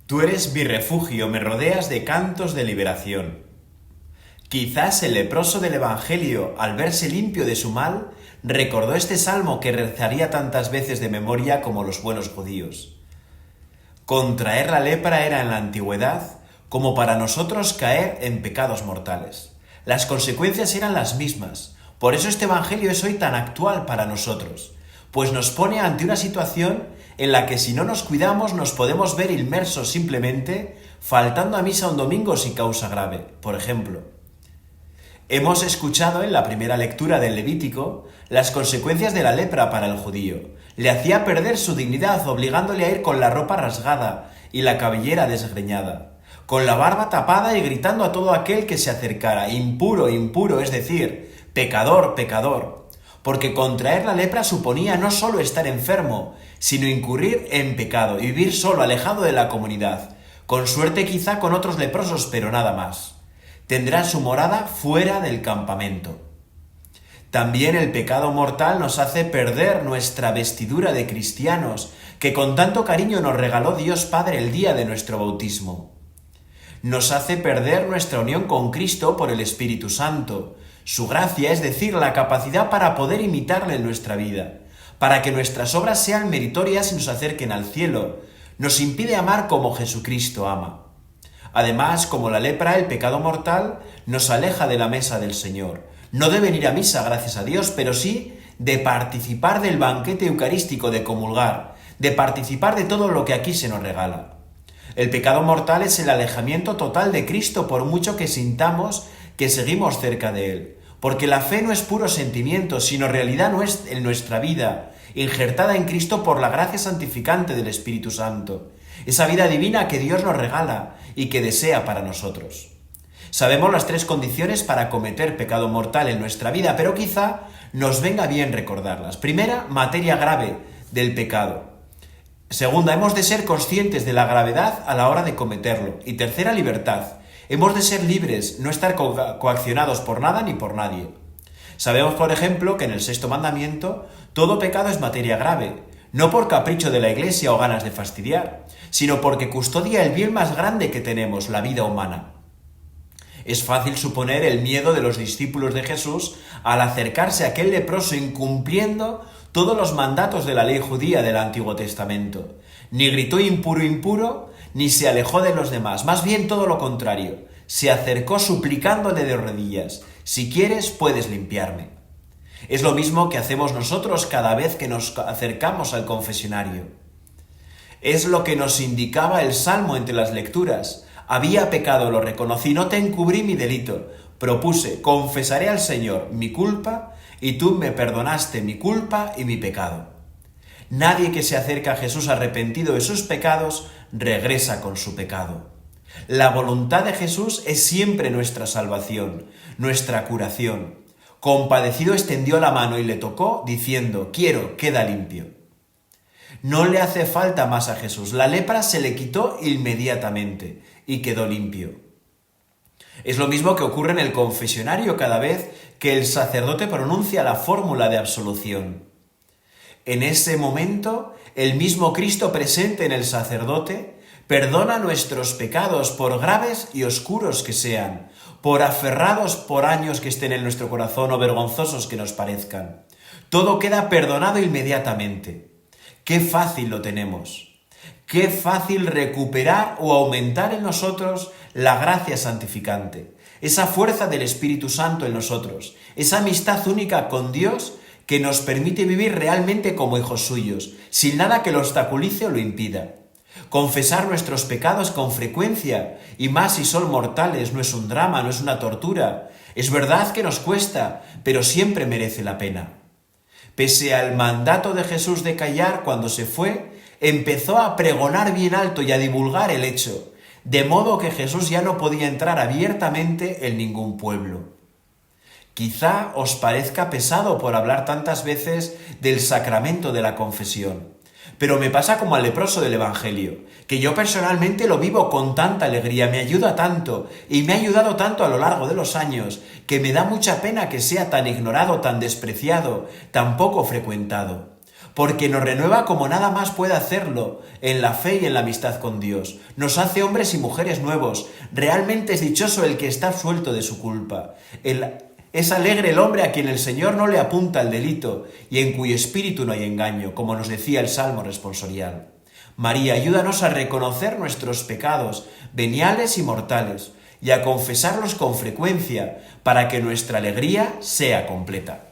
Tú eres mi refugio, me rodeas de cantos de liberación. Quizás el leproso del Evangelio, al verse limpio de su mal, recordó este salmo que rezaría tantas veces de memoria como los buenos judíos. Contraer la lepra era en la antigüedad como para nosotros caer en pecados mortales. Las consecuencias eran las mismas. Por eso este Evangelio es hoy tan actual para nosotros, pues nos pone ante una situación en la que si no nos cuidamos nos podemos ver inmersos simplemente faltando a misa un domingo sin causa grave, por ejemplo. Hemos escuchado en la primera lectura del Levítico las consecuencias de la lepra para el judío. Le hacía perder su dignidad, obligándole a ir con la ropa rasgada y la cabellera desgreñada, con la barba tapada y gritando a todo aquel que se acercara: impuro, impuro, es decir, pecador, pecador. Porque contraer la lepra suponía no solo estar enfermo, sino incurrir en pecado y vivir solo, alejado de la comunidad, con suerte quizá con otros leprosos, pero nada más. Tendrá su morada fuera del campamento. También el pecado mortal nos hace perder nuestra vestidura de cristianos, que con tanto cariño nos regaló Dios Padre el día de nuestro bautismo. Nos hace perder nuestra unión con Cristo por el Espíritu Santo, su gracia, es decir, la capacidad para poder imitarle en nuestra vida, para que nuestras obras sean meritorias y nos acerquen al cielo. Nos impide amar como Jesucristo ama. Además, como la lepra, el pecado mortal nos aleja de la mesa del Señor. No de venir a misa, gracias a Dios, pero sí de participar del banquete eucarístico, de comulgar, de participar de todo lo que aquí se nos regala. El pecado mortal es el alejamiento total de Cristo, por mucho que sintamos que seguimos cerca de Él. Porque la fe no es puro sentimiento, sino realidad en nuestra vida, injertada en Cristo por la gracia santificante del Espíritu Santo. Esa vida divina que Dios nos regala y que desea para nosotros. Sabemos las tres condiciones para cometer pecado mortal en nuestra vida, pero quizá nos venga bien recordarlas. Primera, materia grave del pecado. Segunda, hemos de ser conscientes de la gravedad a la hora de cometerlo. Y tercera, libertad. Hemos de ser libres, no estar coaccionados por nada ni por nadie. Sabemos, por ejemplo, que en el sexto mandamiento todo pecado es materia grave, no por capricho de la Iglesia o ganas de fastidiar, sino porque custodia el bien más grande que tenemos, la vida humana. Es fácil suponer el miedo de los discípulos de Jesús al acercarse a aquel leproso incumpliendo todos los mandatos de la ley judía del Antiguo Testamento. Ni gritó impuro, impuro, ni se alejó de los demás. Más bien todo lo contrario. Se acercó suplicándole de rodillas: si quieres, puedes limpiarme. Es lo mismo que hacemos nosotros cada vez que nos acercamos al confesionario. Es lo que nos indicaba el Salmo entre las lecturas. Había pecado, lo reconocí, no te encubrí mi delito. Propuse, confesaré al Señor mi culpa, y tú me perdonaste mi culpa y mi pecado. Nadie que se acerca a Jesús arrepentido de sus pecados regresa con su pecado. La voluntad de Jesús es siempre nuestra salvación, nuestra curación. Compadecido extendió la mano y le tocó, diciendo: quiero, queda limpio. No le hace falta más a Jesús. La lepra se le quitó inmediatamente y quedó limpio. Es lo mismo que ocurre en el confesionario cada vez que el sacerdote pronuncia la fórmula de absolución. En ese momento, el mismo Cristo presente en el sacerdote perdona nuestros pecados, por graves y oscuros que sean, por aferrados por años que estén en nuestro corazón o vergonzosos que nos parezcan. Todo queda perdonado inmediatamente. ¡Qué fácil lo tenemos! ¡Qué fácil recuperar o aumentar en nosotros la gracia santificante! Esa fuerza del Espíritu Santo en nosotros, esa amistad única con Dios que nos permite vivir realmente como hijos suyos, sin nada que lo obstaculice o lo impida. Confesar nuestros pecados con frecuencia, y más si son mortales, no es un drama, no es una tortura. Es verdad que nos cuesta, pero siempre merece la pena. Pese al mandato de Jesús de callar cuando se fue, empezó a pregonar bien alto y a divulgar el hecho, de modo que Jesús ya no podía entrar abiertamente en ningún pueblo. Quizá os parezca pesado por hablar tantas veces del sacramento de la confesión, pero me pasa como al leproso del Evangelio, que yo personalmente lo vivo con tanta alegría, me ayuda tanto y me ha ayudado tanto a lo largo de los años, que me da mucha pena que sea tan ignorado, tan despreciado, tan poco frecuentado. porque nos renueva como nada más puede hacerlo, en la fe y en la amistad con Dios. Nos hace hombres y mujeres nuevos. Realmente es dichoso el que está absuelto de su culpa. Es alegre el hombre a quien el Señor no le apunta el delito y en cuyo espíritu no hay engaño, como nos decía el Salmo responsorial. María, ayúdanos a reconocer nuestros pecados, veniales y mortales, y a confesarlos con frecuencia, para que nuestra alegría sea completa.